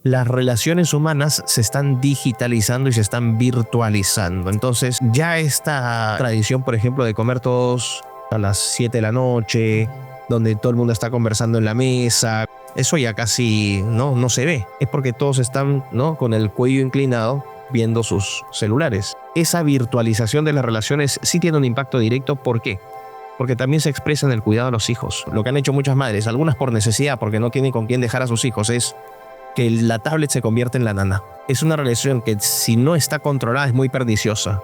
las relaciones humanas se están digitalizando y se están virtualizando. Entonces ya esta tradición, por ejemplo, de comer todos a las 7 de la noche, donde todo el mundo está conversando en la mesa, eso ya casi no se ve. Es porque todos están, ¿no?, con el cuello inclinado viendo sus celulares. Esa virtualización de las relaciones sí tiene un impacto directo. ¿Por qué? Porque también se expresa en el cuidado de los hijos. Lo que han hecho muchas madres, algunas por necesidad, porque no tienen con quién dejar a sus hijos, es que la tablet se convierte en la nana. Es una relación que, si no está controlada, es muy perniciosa.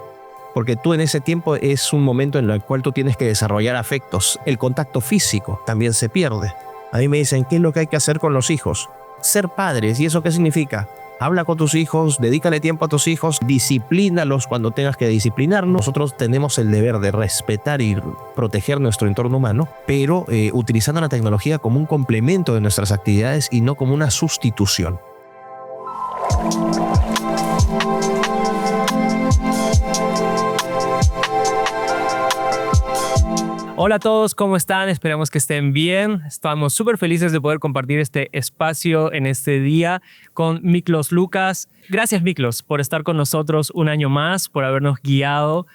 Porque tú en ese tiempo es un momento en el cual tú tienes que desarrollar afectos. El contacto físico también se pierde. A mí me dicen, ¿qué es lo que hay que hacer con los hijos? Ser padres. ¿Y eso qué significa? Habla con tus hijos, dedícale tiempo a tus hijos, disciplínalos cuando tengas que disciplinarnos. Nosotros tenemos el deber de respetar y proteger nuestro entorno humano, pero utilizando la tecnología como un complemento de nuestras actividades y no como una sustitución. Hola a todos, ¿cómo están? Esperamos que estén bien. Estamos súper felices de poder compartir este espacio en este día con Miklos Lukas. Gracias, Miklos, por estar con nosotros un año más, por habernos guiado.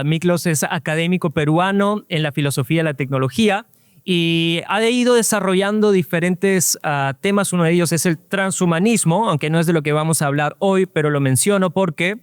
Miklos es académico peruano en la filosofía de la tecnología y ha ido desarrollando diferentes temas. Uno de ellos es el transhumanismo, aunque no es de lo que vamos a hablar hoy, pero lo menciono porque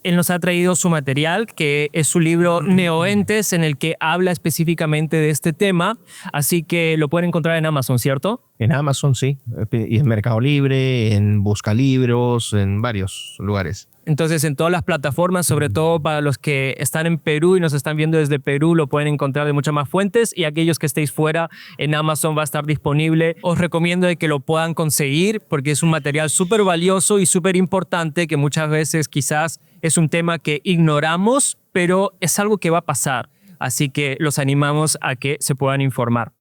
él nos ha traído su material, que es su libro Neoentes, en el que habla específicamente de este tema. Así que lo pueden encontrar en Amazon, ¿cierto? En Amazon, sí. Y en Mercado Libre, en Buscalibros, en varios lugares. Entonces, en todas las plataformas, sobre todo para los que están en Perú y nos están viendo desde Perú, lo pueden encontrar de muchas más fuentes. Y aquellos que estéis fuera, en Amazon va a estar disponible. Os recomiendo de que lo puedan conseguir porque es un material súper valioso y súper importante que muchas veces quizás es un tema que ignoramos, pero es algo que va a pasar. Así que los animamos a que se puedan informar.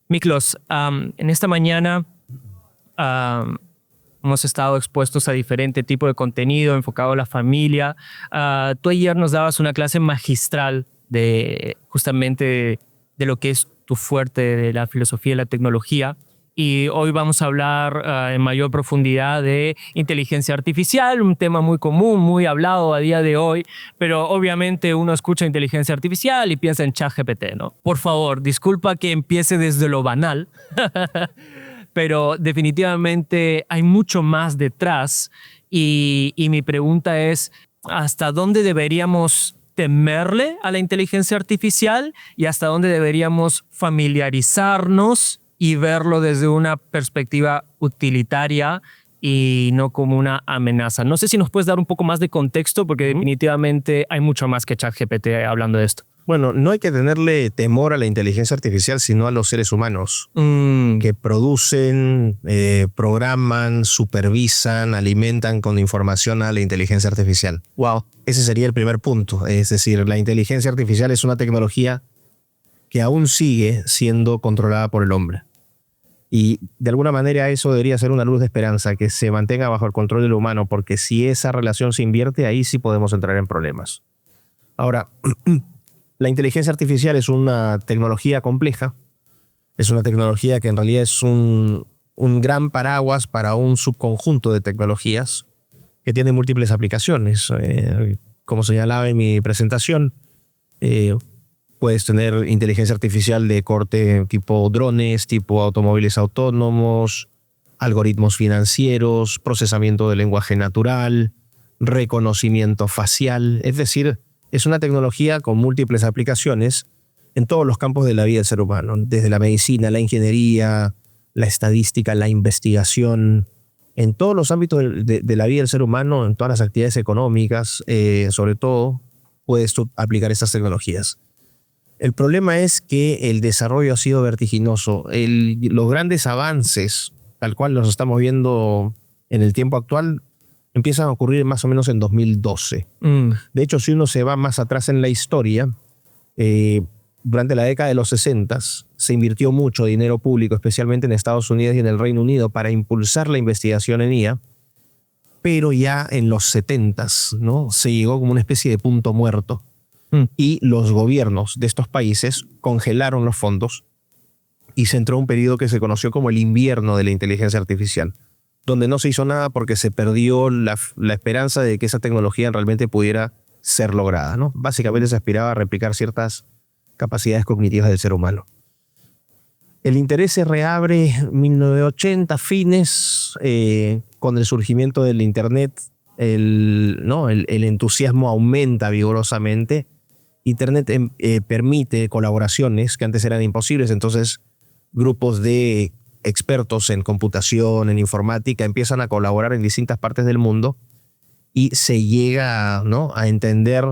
Miklos, en esta mañana hemos estado expuestos a diferente tipo de contenido enfocado a la familia. Tú ayer nos dabas una clase magistral de justamente de lo que es tu fuerte de la filosofía y la tecnología. Y hoy vamos a hablar en mayor profundidad de inteligencia artificial, un tema muy común, muy hablado a día de hoy, pero obviamente uno escucha inteligencia artificial y piensa en ChatGPT, ¿no? Por favor, disculpa que empiece desde lo banal, pero definitivamente hay mucho más detrás y mi pregunta es, ¿hasta dónde deberíamos temerle a la inteligencia artificial y hasta dónde deberíamos familiarizarnos y verlo desde una perspectiva utilitaria y no como una amenaza? No sé si nos puedes dar un poco más de contexto porque definitivamente hay mucho más que ChatGPT hablando de esto. Bueno, no hay que tenerle temor a la inteligencia artificial, sino a los seres humanos que producen, programan, supervisan, alimentan con información a la inteligencia artificial. Wow. Ese sería el primer punto. Es decir, la inteligencia artificial es una tecnología que aún sigue siendo controlada por el hombre. Y de alguna manera eso debería ser una luz de esperanza, que se mantenga bajo el control del humano, porque si esa relación se invierte, ahí sí podemos entrar en problemas. Ahora, la inteligencia artificial es una tecnología compleja, es una tecnología que en realidad es un gran paraguas para un subconjunto de tecnologías que tiene múltiples aplicaciones. Como señalaba en mi presentación, puedes tener inteligencia artificial de corte tipo drones, tipo automóviles autónomos, algoritmos financieros, procesamiento de lenguaje natural, reconocimiento facial. Es decir, es una tecnología con múltiples aplicaciones en todos los campos de la vida del ser humano, desde la medicina, la ingeniería, la estadística, la investigación, en todos los ámbitos de la vida del ser humano, en todas las actividades económicas, sobre todo, puedes aplicar estas tecnologías. El problema es que el desarrollo ha sido vertiginoso. Los grandes avances, tal cual los estamos viendo en el tiempo actual, empiezan a ocurrir más o menos en 2012. De hecho, si uno se va más atrás en la historia, durante la década de los 60 se invirtió mucho dinero público, especialmente en Estados Unidos y en el Reino Unido, para impulsar la investigación en IA, pero ya en los 70, ¿no?, se llegó como una especie de punto muerto. y los gobiernos de estos países congelaron los fondos y se entró un periodo que se conoció como el invierno de la inteligencia artificial, donde no se hizo nada porque se perdió la esperanza de que esa tecnología realmente pudiera ser lograda, ¿no? Básicamente se aspiraba a replicar ciertas capacidades cognitivas del ser humano. El interés se reabre en 1980, fines, con el surgimiento del Internet, el entusiasmo aumenta vigorosamente. Internet permite colaboraciones que antes eran imposibles, entonces grupos de expertos en computación, en informática, empiezan a colaborar en distintas partes del mundo y se llega, ¿no?, a entender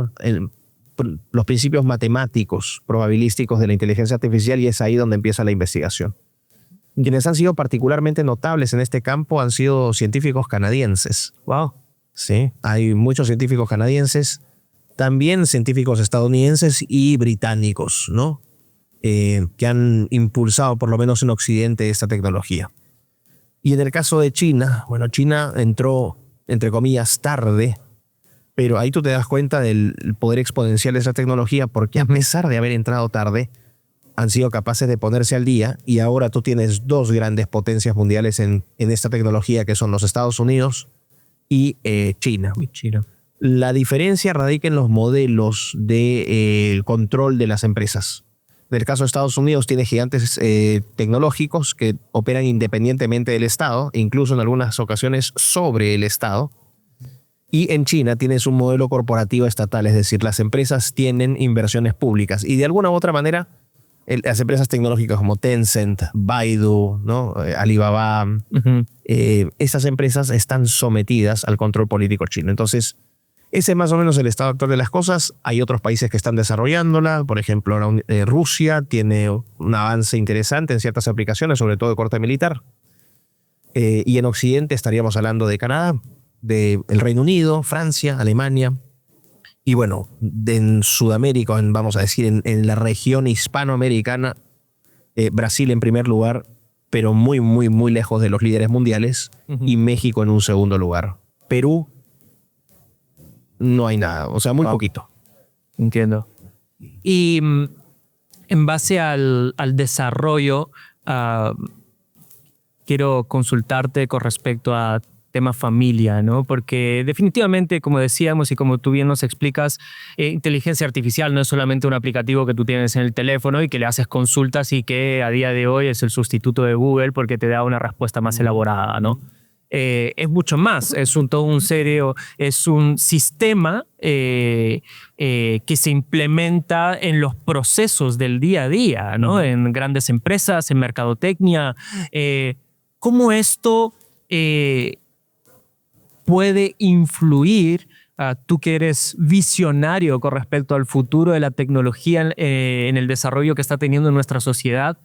los principios matemáticos, probabilísticos de la inteligencia artificial, y es ahí donde empieza la investigación. Quienes han sido particularmente notables en este campo han sido científicos canadienses. Wow. Sí, hay muchos científicos canadienses, también científicos estadounidenses y británicos, ¿no?, que han impulsado, por lo menos en Occidente, esta tecnología. Y en el caso de China, bueno, China entró, entre comillas, tarde, pero ahí tú te das cuenta del poder exponencial de esa tecnología, porque a pesar de haber entrado tarde, han sido capaces de ponerse al día, y ahora tú tienes dos grandes potencias mundiales en esta tecnología, que son los Estados Unidos y China. La diferencia radica en los modelos de control de las empresas. En el caso de Estados Unidos tiene gigantes tecnológicos que operan independientemente del Estado, incluso en algunas ocasiones sobre el Estado. Y en China tienes un modelo corporativo estatal, es decir, las empresas tienen inversiones públicas y de alguna u otra manera las empresas tecnológicas como Tencent, Baidu, ¿no?, Alibaba, esas empresas están sometidas al control político chino. Entonces, ese es más o menos el estado actual de las cosas. Hay otros países que están desarrollándola. Por ejemplo, Rusia tiene un avance interesante en ciertas aplicaciones, sobre todo de corte militar. Y en Occidente estaríamos hablando de Canadá, del Reino Unido, Francia, Alemania. Y bueno, en Sudamérica, vamos a decir, en la región hispanoamericana, Brasil en primer lugar, pero muy, muy, muy lejos de los líderes mundiales, y México en un segundo lugar. Perú, no hay nada, o sea, muy poquito. Entiendo. Y en base al desarrollo, quiero consultarte con respecto a tema familia, ¿no? Porque definitivamente, como decíamos y como tú bien nos explicas, inteligencia artificial no es solamente un aplicativo que tú tienes en el teléfono y que le haces consultas y que a día de hoy es el sustituto de Google porque te da una respuesta más elaborada, ¿no? Es mucho más, es todo un serio, es un sistema que se implementa en los procesos del día a día, ¿no? En grandes empresas, en mercadotecnia. ¿Cómo esto puede influir, tú que eres visionario con respecto al futuro de la tecnología en el desarrollo que está teniendo nuestra sociedad?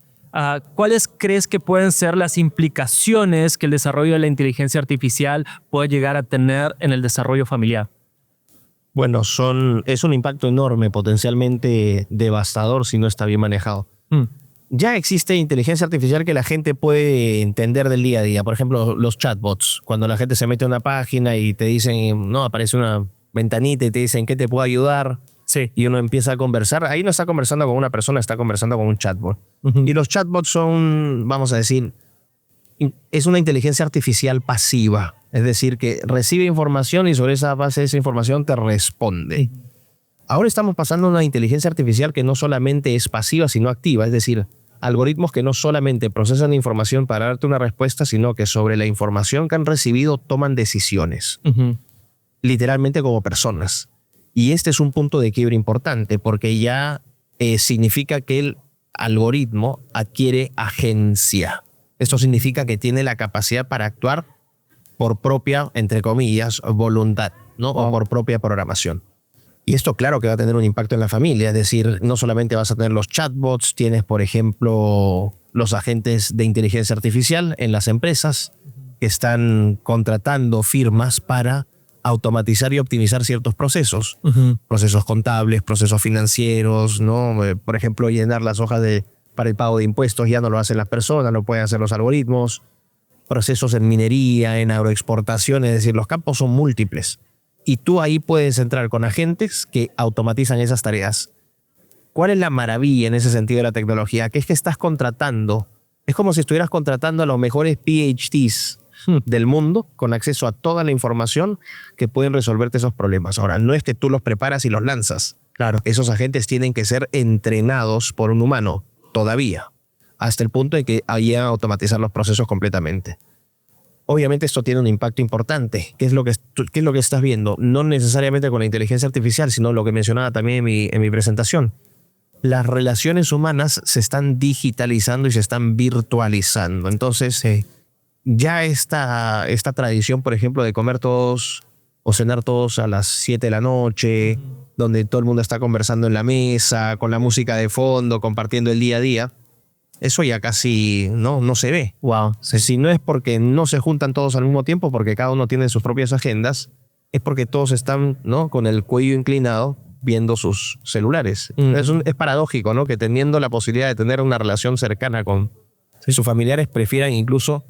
¿Cuáles crees que pueden ser las implicaciones que el desarrollo de la inteligencia artificial puede llegar a tener en el desarrollo familiar? Bueno, es un impacto enorme, potencialmente devastador si no está bien manejado. Ya existe inteligencia artificial que la gente puede entender del día a día. Por ejemplo, los chatbots. Cuando la gente se mete a una página y te dicen, no, aparece una ventanita y te dicen, ¿qué te puedo ayudar? Sí. Y uno empieza a conversar. Ahí no está conversando con una persona, está conversando con un chatbot. Y los chatbots son, vamos a decir, es una inteligencia artificial pasiva. Es decir, que recibe información y sobre esa base de esa información te responde. Ahora estamos pasando a una inteligencia artificial que no solamente es pasiva, sino activa. Es decir, algoritmos que no solamente procesan información para darte una respuesta, sino que sobre la información que han recibido toman decisiones. Literalmente como personas. Y este es un punto de quiebre importante porque ya significa que el algoritmo adquiere agencia. Esto significa que tiene la capacidad para actuar por propia, entre comillas, voluntad, ¿no? O por propia programación. Y esto claro que va a tener un impacto en la familia, es decir, no solamente vas a tener los chatbots, tienes por ejemplo los agentes de inteligencia artificial en las empresas que están contratando firmas para automatizar y optimizar ciertos procesos, procesos contables, procesos financieros, ¿no? Por ejemplo, llenar las hojas para el pago de impuestos ya no lo hacen las personas, lo pueden hacer los algoritmos, procesos en minería, en agroexportación, es decir, los campos son múltiples. Y tú ahí puedes entrar con agentes que automatizan esas tareas. ¿Cuál es la maravilla en ese sentido de la tecnología? Que es que estás contratando, es como si estuvieras contratando a los mejores PhDs del mundo con acceso a toda la información que pueden resolverte esos problemas. Ahora, no es que tú los preparas y los lanzas. Claro. Esos agentes tienen que ser entrenados por un humano todavía, hasta el punto de que vayan a automatizar los procesos completamente. Obviamente esto tiene un impacto importante. ¿Qué es lo que estás viendo? No necesariamente con la inteligencia artificial, sino lo que mencionaba también en mi presentación. Las relaciones humanas se están digitalizando y se están virtualizando. Entonces, ya esta tradición, por ejemplo, de comer todos o cenar todos a las 7 de la noche, donde todo el mundo está conversando en la mesa, con la música de fondo, compartiendo el día a día, eso ya casi no se ve. Wow. Si no es porque no se juntan todos al mismo tiempo, porque cada uno tiene sus propias agendas, es porque todos están, ¿no?, con el cuello inclinado viendo sus celulares. Es paradójico, ¿no?, que teniendo la posibilidad de tener una relación cercana con sus familiares, prefieran incluso...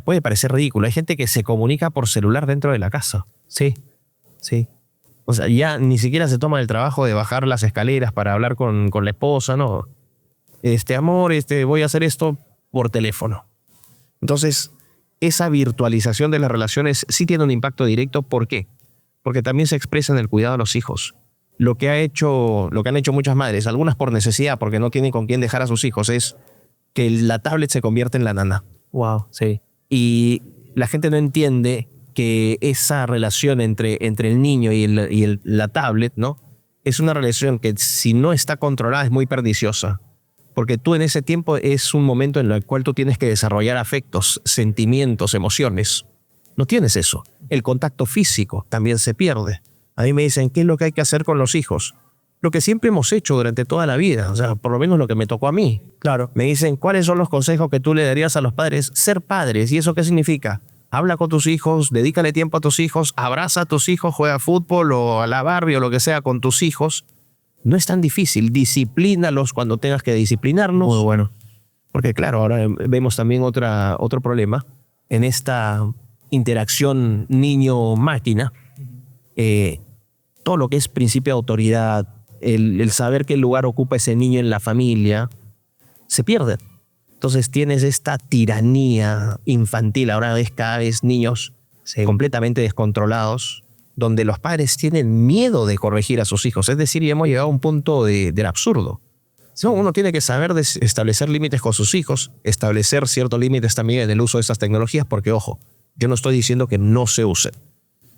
puede parecer ridículo. Hay gente que se comunica por celular dentro de la casa. Sí. O sea, ya ni siquiera se toma el trabajo de bajar las escaleras para hablar con la esposa, ¿no? Amor, voy a hacer esto por teléfono. Entonces, esa virtualización de las relaciones sí tiene un impacto directo. ¿Por qué? Porque también se expresa en el cuidado de los hijos. Lo que han hecho muchas madres, algunas por necesidad, porque no tienen con quién dejar a sus hijos, es que la tablet se convierte en la nana. Wow, sí. Y la gente no entiende que esa relación entre el niño y la tablet, ¿no?, es una relación que, si no está controlada, es muy perniciosa. Porque tú en ese tiempo es un momento en el cual tú tienes que desarrollar afectos, sentimientos, emociones. No tienes eso. El contacto físico también se pierde. A mí me dicen, ¿qué es lo que hay que hacer con los hijos? Lo que siempre hemos hecho durante toda la vida, o sea, por lo menos lo que me tocó a mí. Claro. Me dicen, ¿cuáles son los consejos que tú le darías a los padres? Ser padres. ¿Y eso qué significa? Habla con tus hijos, dedícale tiempo a tus hijos, abraza a tus hijos, juega fútbol o a la Barbie o lo que sea con tus hijos. No es tan difícil. Disciplínalos cuando tengas que disciplinarlos. Muy bueno. Porque claro, ahora vemos también otro problema en esta interacción niño-máquina. Todo lo que es principio de autoridad, el saber qué lugar ocupa ese niño en la familia, se pierde. Entonces tienes esta tiranía infantil. Ahora ves cada vez niños completamente descontrolados, donde los padres tienen miedo de corregir a sus hijos. Es decir, ya hemos llegado a un punto del absurdo. No, uno tiene que saber establecer límites con sus hijos, establecer ciertos límites también en el uso de estas tecnologías, porque, ojo, yo no estoy diciendo que no se usen.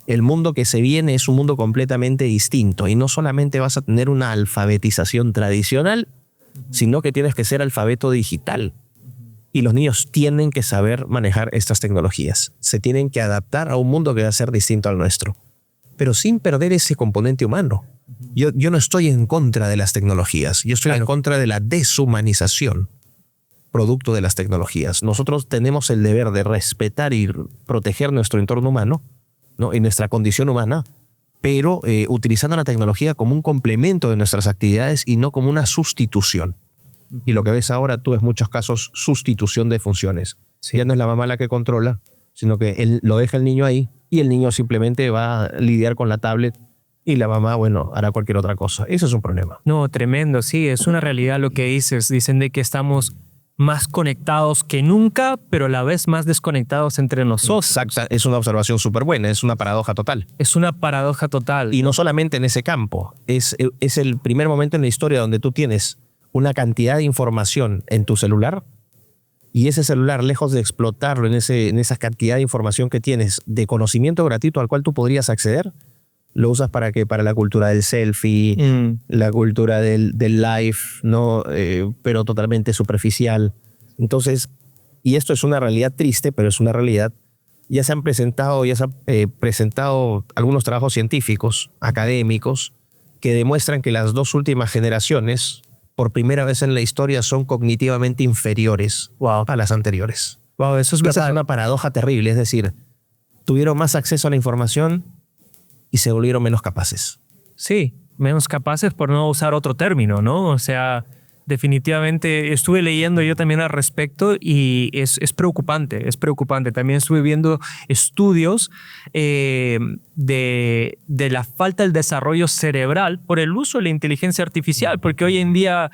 El mundo que se viene es un mundo completamente distinto, y no solamente vas a tener una alfabetización tradicional, sino que tienes que ser alfabeto digital. Y los niños tienen que saber manejar estas tecnologías. Se tienen que adaptar a un mundo que va a ser distinto al nuestro, pero sin perder ese componente humano. Yo no estoy en contra de las tecnologías, yo estoy en contra de la deshumanización producto de las tecnologías. Nosotros tenemos el deber de respetar y proteger nuestro entorno humano, ¿no?, y nuestra condición humana, pero utilizando la tecnología como un complemento de nuestras actividades y no como una sustitución. Y lo que ves ahora tú es muchos casos sustitución de funciones. Sí. Ya no es la mamá la que controla, sino que él lo deja el niño ahí y el niño simplemente va a lidiar con la tablet y la mamá, bueno, hará cualquier otra cosa. Eso es un problema. No, tremendo, sí, es una realidad lo que dices. Dicen de que estamos más conectados que nunca, pero a la vez más desconectados entre nosotros. Exacto, es una observación súper buena, es una paradoja total. Es una paradoja total. Y no solamente en ese campo, es el primer momento en la historia donde tú tienes una cantidad de información en tu celular, y ese celular, lejos de explotarlo en esa cantidad de información que tienes de conocimiento gratuito al cual tú podrías acceder, lo usas para ¿qué? Para la cultura del selfie, la cultura del live, ¿no? Pero totalmente superficial. Entonces, y esto es una realidad triste, pero es una realidad. Ya se han presentado algunos trabajos científicos, académicos, que demuestran que las dos últimas generaciones, por primera vez en la historia, son cognitivamente inferiores a las anteriores. Wow, eso es verdad. Es una paradoja terrible, es decir, tuvieron más acceso a la información y se volvieron menos capaces. Sí, menos capaces por no usar otro término, ¿no? O sea, definitivamente estuve leyendo yo también al respecto y es preocupante, es preocupante. También estuve viendo estudios de la falta del desarrollo cerebral por el uso de la inteligencia artificial, porque hoy en día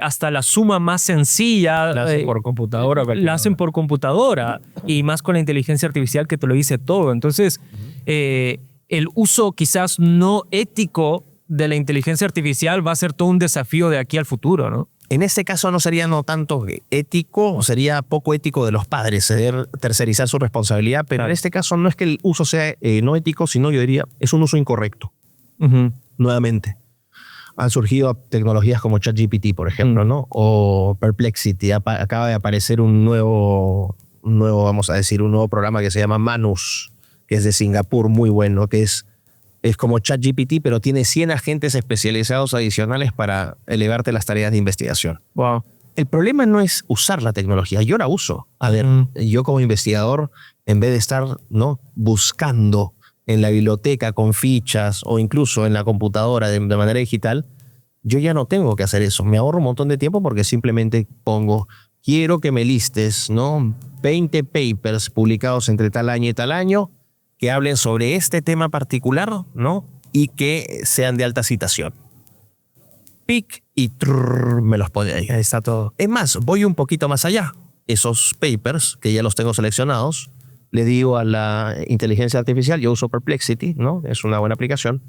hasta la suma más sencilla La hacen por computadora. la hacen por computadora, y más con la inteligencia artificial que te lo dice todo. Entonces, el uso quizás no ético de la inteligencia artificial va a ser todo un desafío de aquí al futuro, ¿no? En este caso no sería no tanto ético, sería poco ético de los padres tercerizar su responsabilidad, pero Claro. en este caso no es que el uso sea no ético, sino yo diría es un uso incorrecto. Nuevamente, han surgido tecnologías como ChatGPT, por ejemplo, ¿no? O Perplexity. Acaba de aparecer un nuevo, vamos a decir, un nuevo programa que se llama Manus, que es de Singapur, muy bueno, que es como ChatGPT, pero tiene 100 agentes especializados adicionales para elevarte las tareas de investigación. Wow. El problema no es usar la tecnología, yo la uso. A ver, yo como investigador, en vez de estar, ¿no?, buscando en la biblioteca con fichas o incluso en la computadora de manera digital, yo ya no tengo que hacer eso. Me ahorro un montón de tiempo porque simplemente pongo, quiero que me listes, ¿no?, 20 papers publicados entre tal año y tal año que hablen sobre este tema particular, ¿no?, y que sean de alta citación. Pic y me los pone ahí. Ahí está todo. Es más, voy un poquito más allá. Esos papers, que ya los tengo seleccionados, le digo a la inteligencia artificial, yo uso Perplexity, ¿no?, es una buena aplicación.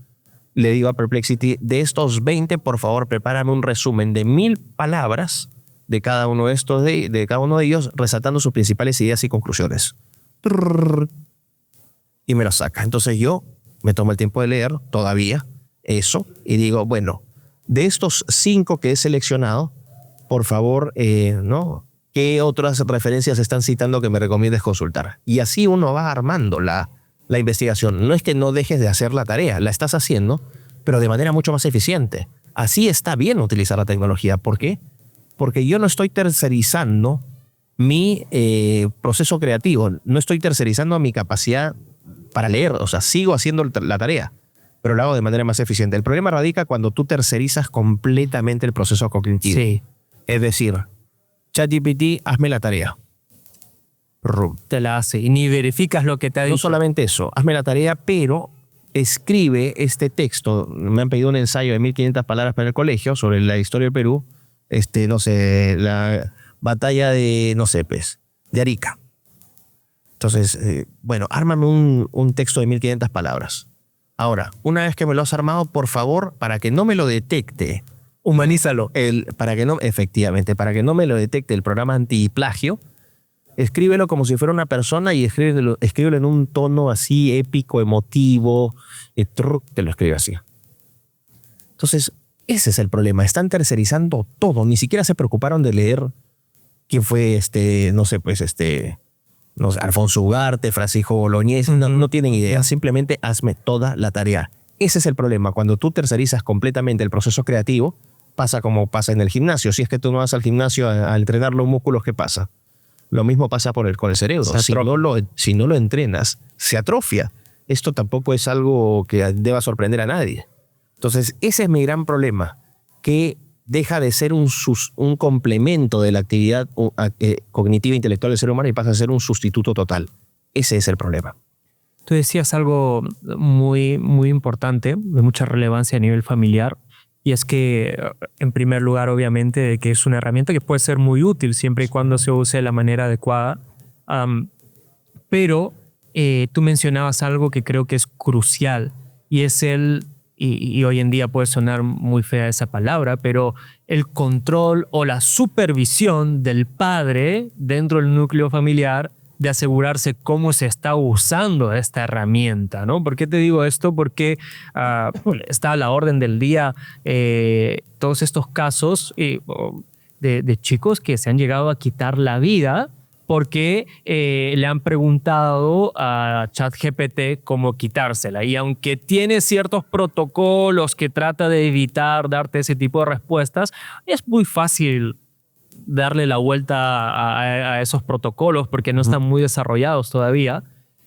Le digo a Perplexity, de estos 20, por favor, prepárame un resumen de 1000 palabras de cada uno de cada uno de ellos, resaltando sus principales ideas y conclusiones. Y me lo saca. Entonces yo me tomo el tiempo de leer todavía eso y digo, bueno, de estos 5 que he seleccionado, por favor, ¿no?, ¿qué otras referencias están citando que me recomiendes consultar? Y así uno va armando la investigación. No es que no dejes de hacer la tarea, la estás haciendo, pero de manera mucho más eficiente. Así está bien utilizar la tecnología. ¿Por qué? Porque yo no estoy tercerizando mi proceso creativo, no estoy tercerizando mi capacidad para leer, o sea, sigo haciendo la tarea, pero lo hago de manera más eficiente. El problema radica cuando tú tercerizas completamente el proceso cognitivo. Sí. Es decir, ChatGPT, hazme la tarea. Te la hace y ni verificas lo que te ha dicho. No solamente eso, hazme la tarea, pero escribe este texto. Me han pedido un ensayo de 1500 palabras para el colegio sobre la historia del Perú, no sé, la batalla de, no sé, pues, de Arica. Entonces, bueno, ármame un texto de 1500 palabras. Ahora, una vez que me lo has armado, por favor, para que no me lo detecte, Humanízalo. efectivamente, para que no me lo detecte el programa antiplagio, escríbelo como si fuera una persona y escríbelo en un tono así épico, emotivo, te lo escribe así. Entonces, ese es el problema. Están tercerizando todo. Ni siquiera se preocuparon de leer quién fue no sé, Alfonso Ugarte, Francisco Boloñés. No tienen idea. Simplemente hazme toda la tarea. Ese es el problema. Cuando tú tercerizas completamente el proceso creativo, pasa como pasa en el gimnasio. Si es que tú no vas al gimnasio a entrenar los músculos, ¿qué pasa? Lo mismo pasa con el cerebro. Si no lo entrenas, se atrofia. Esto tampoco es algo que deba sorprender a nadie. Entonces, ese es mi gran problema, que deja de ser un complemento de la actividad cognitiva e intelectual del ser humano y pasa a ser un sustituto total. Ese es el problema. Tú decías algo muy, muy importante, de mucha relevancia a nivel familiar, y es que, en primer lugar, obviamente, de que es una herramienta que puede ser muy útil siempre y cuando se use de la manera adecuada. Pero tú mencionabas algo que creo que es crucial, y es y hoy en día puede sonar muy fea esa palabra, pero el control o la supervisión del padre dentro del núcleo familiar, de asegurarse cómo se está usando esta herramienta, ¿no? ¿Por qué te digo esto? Porque está a la orden del día todos estos casos de chicos que se han llegado a quitar la vida porque le han preguntado a ChatGPT cómo quitársela. Y aunque tiene ciertos protocolos que trata de evitar darte ese tipo de respuestas, es muy fácil darle la vuelta a esos protocolos porque no están muy desarrollados todavía.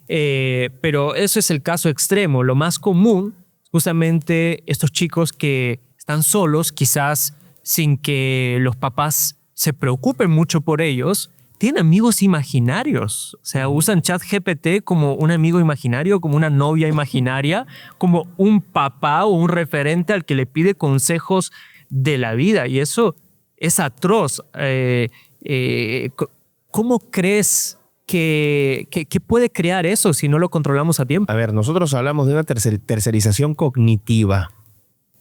Pero eso es el caso extremo. Lo más común, justamente estos chicos que están solos, quizás sin que los papás se preocupen mucho por ellos, tienen amigos imaginarios. O sea, usan ChatGPT como un amigo imaginario, como una novia imaginaria, como un papá o un referente al que le pide consejos de la vida. Y eso es atroz. ¿Cómo crees que puede crear eso si no lo controlamos a tiempo? A ver, nosotros hablamos de una tercerización cognitiva,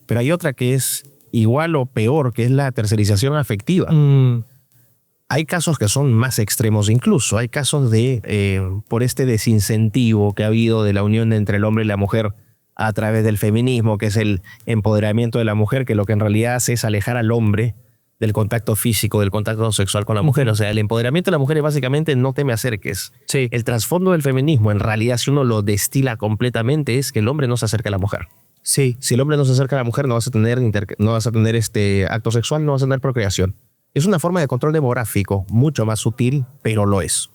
pero hay otra que es igual o peor, que es la tercerización afectiva. Hay casos que son más extremos incluso. Hay casos por este desincentivo que ha habido de la unión entre el hombre y la mujer a través del feminismo, que es el empoderamiento de la mujer, que lo que en realidad hace es alejar al hombre del contacto físico, del contacto sexual con la mujer. O sea, el empoderamiento de la mujer es básicamente no te me acerques. Sí. El trasfondo del feminismo, en realidad, si uno lo destila completamente, es que el hombre no se acerca a la mujer. Sí. Si el hombre no se acerca a la mujer, no vas a tener acto sexual, no vas a tener procreación. Es una forma de control demográfico, mucho más sutil, pero lo es.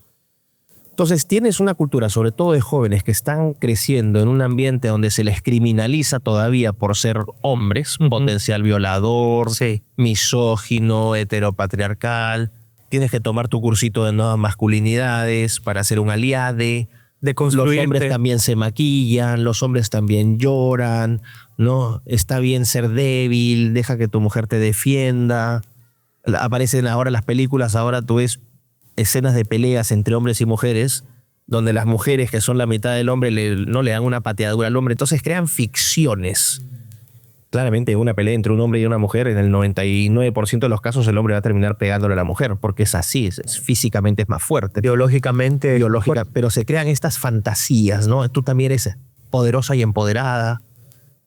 Entonces tienes una cultura, sobre todo de jóvenes, que están creciendo en un ambiente donde se les criminaliza todavía por ser hombres, potencial violador, misógino, heteropatriarcal. Tienes que tomar tu cursito de nuevas masculinidades para ser un aliade. Los hombres también se maquillan, los hombres también lloran, ¿no? Está bien ser débil, deja que tu mujer te defienda. Aparecen ahora las películas, ahora tú ves escenas de peleas entre hombres y mujeres, donde las mujeres, que son la mitad del hombre, no le dan una pateadura al hombre. Entonces crean ficciones. Claramente una pelea entre un hombre y una mujer, en el 99% de los casos el hombre va a terminar pegándole a la mujer, porque es así, físicamente es más fuerte. Biológicamente. Pero se crean estas fantasías, ¿no? Tú también eres poderosa y empoderada.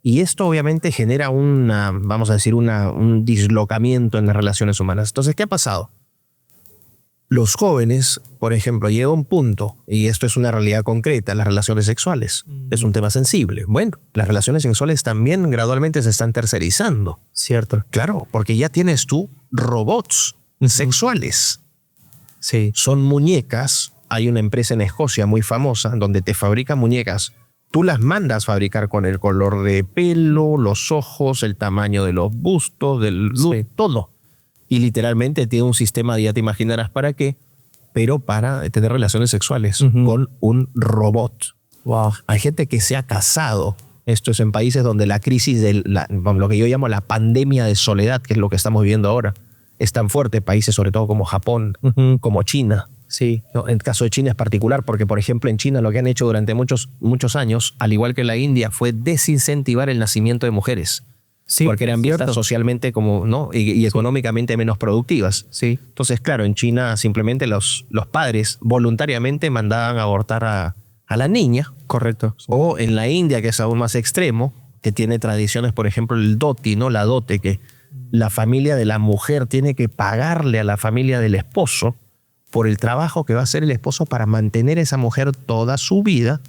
Y esto obviamente genera un dislocamiento en las relaciones humanas. Entonces, ¿qué ha pasado? Los jóvenes, por ejemplo, llega un punto, y esto es una realidad concreta, las relaciones sexuales. Es un tema sensible. Bueno, las relaciones sexuales también gradualmente se están tercerizando. Cierto. Claro, porque ya tienes tú robots sexuales. Sí. Son muñecas. Hay una empresa en Escocia muy famosa donde te fabrican muñecas. Tú las mandas fabricar con el color de pelo, los ojos, el tamaño de los bustos, todo. Y literalmente tiene un sistema, ya te imaginarás para qué, pero para tener relaciones sexuales con un robot. Wow. Hay gente que se ha casado. Esto es en países donde la crisis lo que yo llamo la pandemia de soledad, que es lo que estamos viviendo ahora, es tan fuerte. Países sobre todo como Japón, como China. Sí. No, en el caso de China es particular porque, por ejemplo, en China lo que han hecho durante muchos años, al igual que en la India, fue desincentivar el nacimiento de mujeres. Sí, porque eran vistas socialmente como, ¿no? y económicamente menos productivas. Sí. Entonces, claro, en China simplemente los padres voluntariamente mandaban a abortar a la niña. Correcto. O en la India, que es aún más extremo, que tiene tradiciones, por ejemplo, el doti, ¿no? La dote, que la familia de la mujer tiene que pagarle a la familia del esposo por el trabajo que va a hacer el esposo para mantener a esa mujer toda su vida.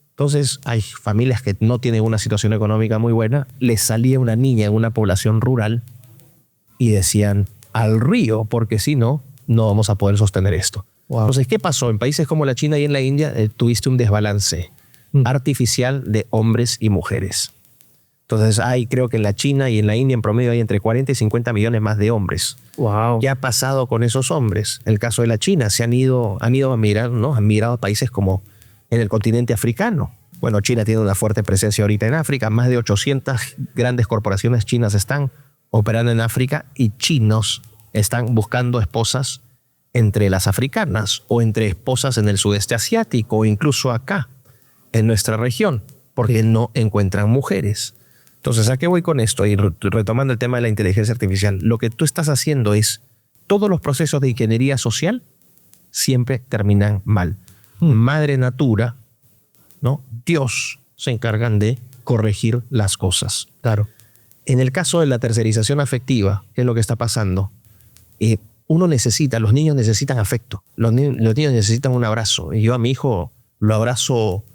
Entonces hay familias que no tienen una situación económica muy buena, les salía una niña en una población rural y decían al río, porque si no, no vamos a poder sostener esto. Wow. Entonces, ¿qué pasó? En países como la China y en la India tuviste un desbalance artificial de hombres y mujeres. Entonces creo que en la China y en la India en promedio hay entre 40 y 50 millones más de hombres. Wow. ¿Qué ha pasado con esos hombres? En el caso de la China, se han ido a mirar, ¿no? Han mirado países como en el continente africano. Bueno, China tiene una fuerte presencia ahorita en África. Más de 800 grandes corporaciones chinas están operando en África y chinos están buscando esposas entre las africanas o entre esposas en el sudeste asiático o incluso acá, en nuestra región, porque no encuentran mujeres. Entonces, ¿a qué voy con esto? Y retomando el tema de la inteligencia artificial, lo que tú estás haciendo es todos los procesos de ingeniería social siempre terminan mal. Madre Natura, ¿no? Dios se encargan de corregir las cosas. Claro. En el caso de la tercerización afectiva, ¿qué es lo que está pasando? Los niños necesitan afecto. Los niños necesitan un abrazo. Y yo a mi hijo lo abrazo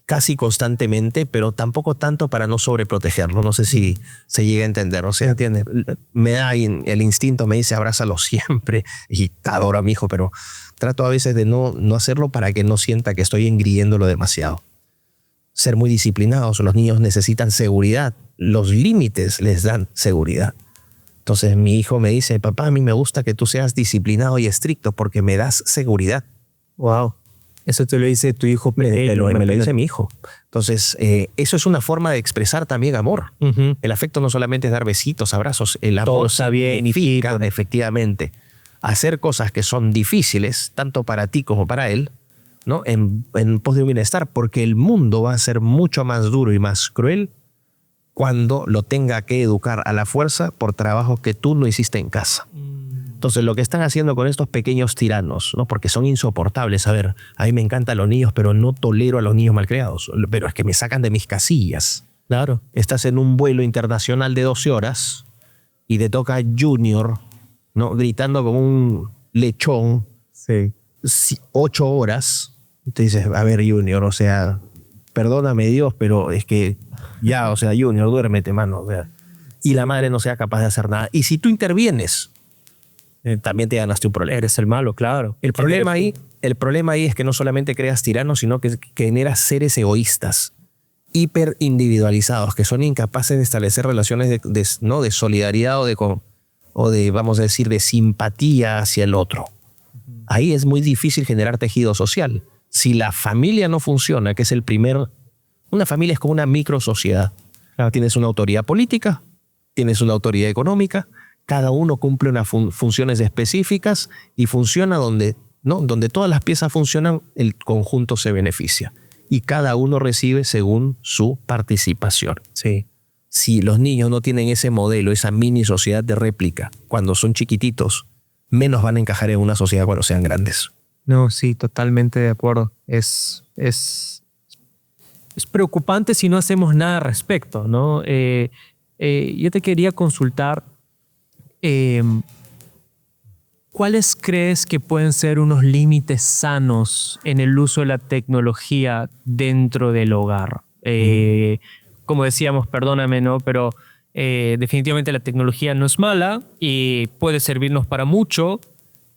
casi constantemente, pero tampoco tanto para no sobreprotegerlo. No sé si se llega a entender. O sea, ¿entiendes? Me da el instinto, me dice abrázalo siempre. Y adoro a mi hijo, pero trato a veces de no hacerlo para que no sienta que estoy engriéndolo demasiado. Ser muy disciplinados. Los niños necesitan seguridad. Los límites les dan seguridad. Entonces mi hijo me dice, papá, a mí me gusta que tú seas disciplinado y estricto porque me das seguridad. Wow. Eso te lo dice tu hijo pequeño. Me lo dice mi hijo. Entonces, eso es una forma de expresar también amor. El afecto no solamente es dar besitos, abrazos. El amor significa, efectivamente, hacer cosas que son difíciles, tanto para ti como para él, ¿no? En pos de un bienestar, porque el mundo va a ser mucho más duro y más cruel cuando lo tenga que educar a la fuerza por trabajo que tú no hiciste en casa. Entonces, lo que están haciendo con estos pequeños tiranos, ¿no? Porque son insoportables. A ver, a mí me encantan los niños, pero no tolero a los niños malcriados. Pero es que me sacan de mis casillas. Claro. Estás en un vuelo internacional de 12 horas y te toca Junior, ¿no? Gritando como un lechón. Sí. 8 horas. Y te dices, a ver, Junior, o sea, perdóname Dios, pero es que ya, o sea, Junior, duérmete, mano. O sea, y la madre no sea capaz de hacer nada. Y si tú intervienes, también te ganaste un problema. Eres el malo, claro. El problema ahí es que no solamente creas tiranos, sino que generas seres egoístas, hiper individualizados, que son incapaces de establecer relaciones de solidaridad o de, vamos a decir, de simpatía hacia el otro. Ahí es muy difícil generar tejido social. Si la familia no funciona, que es el primer... Una familia es como una microsociedad. Tienes una autoridad política, tienes una autoridad económica, cada uno cumple unas funciones específicas y funciona donde todas las piezas funcionan, el conjunto se beneficia. Y cada uno recibe según su participación. Sí. Si los niños no tienen ese modelo, esa mini sociedad de réplica, cuando son chiquititos, menos van a encajar en una sociedad cuando sean grandes. No, sí, totalmente de acuerdo. Es preocupante si no hacemos nada al respecto, ¿no? Yo te quería consultar, ¿cuáles crees que pueden ser unos límites sanos en el uso de la tecnología dentro del hogar? Como decíamos, perdóname, ¿no? Pero definitivamente la tecnología no es mala y puede servirnos para mucho,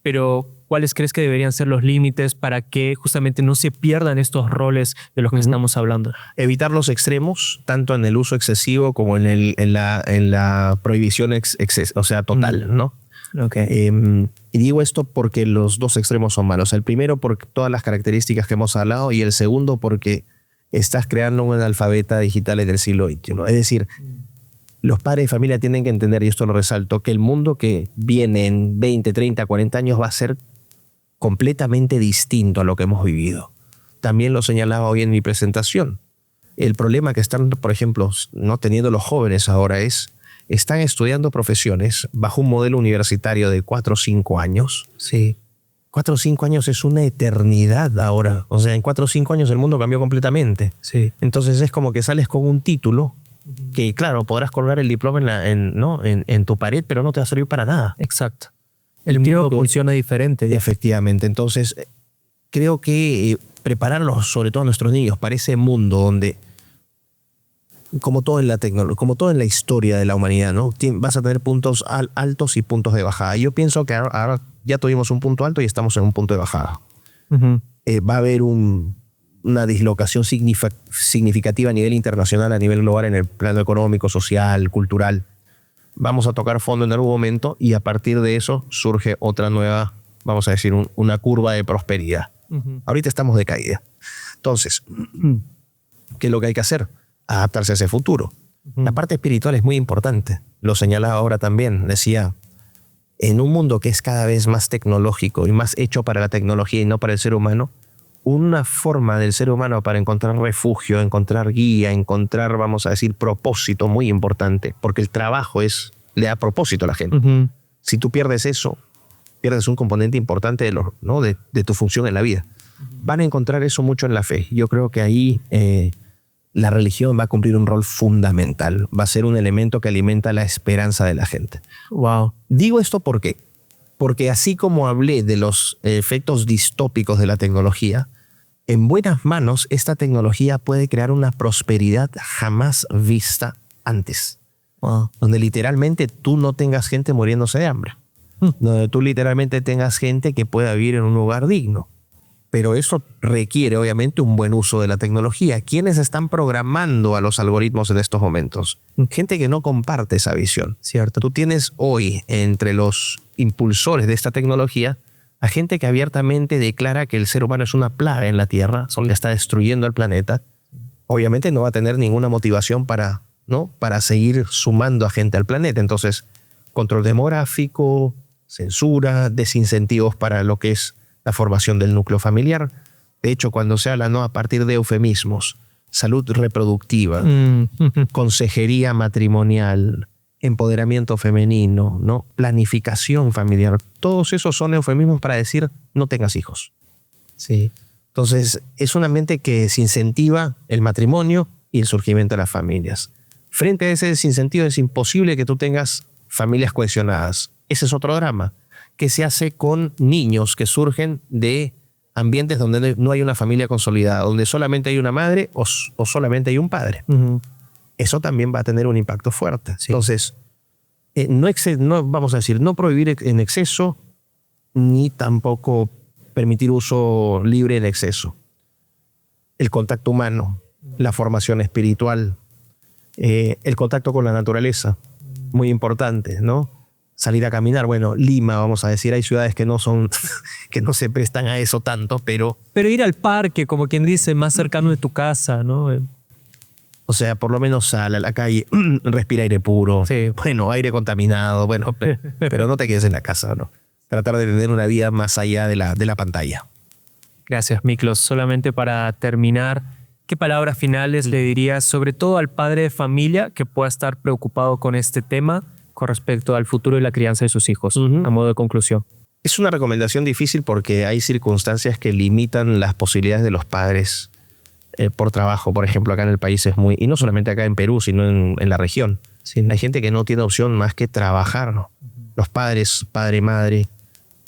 pero ¿cuáles crees que deberían ser los límites para que justamente no se pierdan estos roles de los que estamos hablando? Evitar los extremos, tanto en el uso excesivo como en la prohibición total, ¿no? Okay. Y digo esto porque los dos extremos son malos. El primero por todas las características que hemos hablado y el segundo porque estás creando un analfabeta digital en el siglo XXI. Es decir, los padres de familia tienen que entender, y esto lo resalto, que el mundo que viene en 20, 30, 40 años va a ser completamente distinto a lo que hemos vivido. También lo señalaba hoy en mi presentación. El problema que están, por ejemplo, no teniendo los jóvenes ahora están estudiando profesiones bajo un modelo universitario de 4 o 5 años. Sí. 4 o 5 años es una eternidad ahora. O sea, en 4 o 5 años el mundo cambió completamente. Sí. Entonces es como que sales con un título que, claro, podrás colgar el diploma en tu pared, pero no te va a servir para nada. Exacto. El mundo funciona diferente. Efectivamente. Entonces, creo que prepararlos, sobre todo a nuestros niños, para ese mundo donde, como todo en la tecnología, como todo en la historia de la humanidad, ¿no? Vas a tener puntos altos y puntos de bajada. Yo pienso que ahora ya tuvimos un punto alto y estamos en un punto de bajada. Va a haber una dislocación significativa a nivel internacional, a nivel global, en el plano económico, social, cultural. Vamos a tocar fondo en algún momento y a partir de eso surge otra nueva, vamos a decir, una curva de prosperidad. Ahorita estamos de caída. Entonces, ¿qué es lo que hay que hacer? Adaptarse a ese futuro. La parte espiritual es muy importante. Lo señalaba ahora también. Decía, en un mundo que es cada vez más tecnológico y más hecho para la tecnología y no para el ser humano, una forma del ser humano para encontrar refugio, encontrar guía, encontrar, vamos a decir, propósito muy importante, porque el trabajo le da propósito a la gente. Si tú pierdes eso, pierdes un componente importante de tu función en la vida. Van a encontrar eso mucho en la fe. Yo creo que ahí la religión va a cumplir un rol fundamental. Va a ser un elemento que alimenta la esperanza de la gente. Wow. Digo esto porque así como hablé de los efectos distópicos de la tecnología, en buenas manos esta tecnología puede crear una prosperidad jamás vista antes. Wow. Donde literalmente tú no tengas gente muriéndose de hambre. Donde tú literalmente tengas gente que pueda vivir en un lugar digno. pero eso requiere obviamente un buen uso de la tecnología. ¿Quiénes están programando a los algoritmos en estos momentos? Gente que no comparte esa visión. Cierto. Tú tienes hoy entre los impulsores de esta tecnología a gente que abiertamente declara que el ser humano es una plaga en la Tierra, le está destruyendo el planeta. Obviamente no va a tener ninguna motivación para seguir sumando a gente al planeta. Entonces, control demográfico, censura, desincentivos para lo que es la formación del núcleo familiar. De hecho, cuando se habla a partir de eufemismos, salud reproductiva, consejería matrimonial, empoderamiento femenino, planificación familiar, todos esos son eufemismos para decir no tengas hijos. Sí. Entonces, es una mente que desincentiva el matrimonio y el surgimiento de las familias. Frente a ese desincentivo es imposible que tú tengas familias cohesionadas. Ese es otro drama que se hace con niños que surgen de ambientes donde no hay una familia consolidada, donde solamente hay una madre o solamente hay un padre. Eso también va a tener un impacto fuerte. Sí. Entonces, no prohibir en exceso, ni tampoco permitir uso libre en exceso. El contacto humano, la formación espiritual, el contacto con la naturaleza, muy importante, ¿no? Salir a caminar. Bueno, Lima, vamos a decir, hay ciudades que no se prestan a eso tanto, pero ir al parque, como quien dice, más cercano de tu casa, ¿no? O sea, por lo menos sal a la calle, respira aire puro, sí. Bueno, aire contaminado, bueno, pero no te quedes en la casa, ¿no? Tratar de tener una vida más allá de la pantalla. Gracias, Miklos. Solamente para terminar, ¿qué palabras finales le dirías, sobre todo al padre de familia que pueda estar preocupado con este tema con respecto al futuro y la crianza de sus hijos, a modo de conclusión? Es una recomendación difícil porque hay circunstancias que limitan las posibilidades de los padres por trabajo. Por ejemplo, acá en el país es muy... Y no solamente acá en Perú, sino en la región. Sí. Hay gente que no tiene opción más que trabajar, ¿no? Los padres, padre y madre,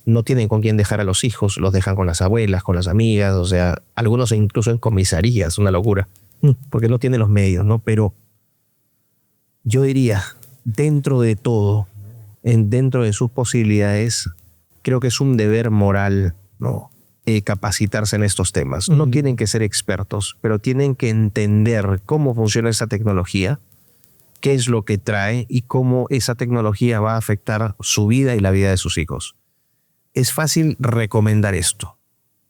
no tienen con quién dejar a los hijos. Los dejan con las abuelas, con las amigas. O sea, algunos incluso en comisarías. Una locura. Porque no tienen los medios, ¿no? Pero yo diría, dentro de todo, dentro de sus posibilidades, creo que es un deber moral, ¿no? Capacitarse en estos temas. No tienen que ser expertos, pero tienen que entender cómo funciona esa tecnología, qué es lo que trae y cómo esa tecnología va a afectar su vida y la vida de sus hijos. Es fácil recomendar esto.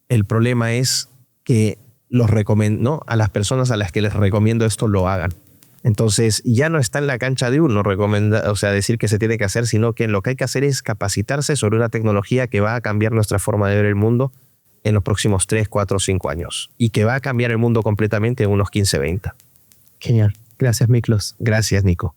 El problema es que a las personas a las que les recomiendo esto lo hagan. Entonces ya no está en la cancha de uno decir que se tiene que hacer, sino que lo que hay que hacer es capacitarse sobre una tecnología que va a cambiar nuestra forma de ver el mundo en los próximos 3, 4, 5 años y que va a cambiar el mundo completamente en unos 15, 20. Genial. Gracias, Miklos. Gracias, Nico.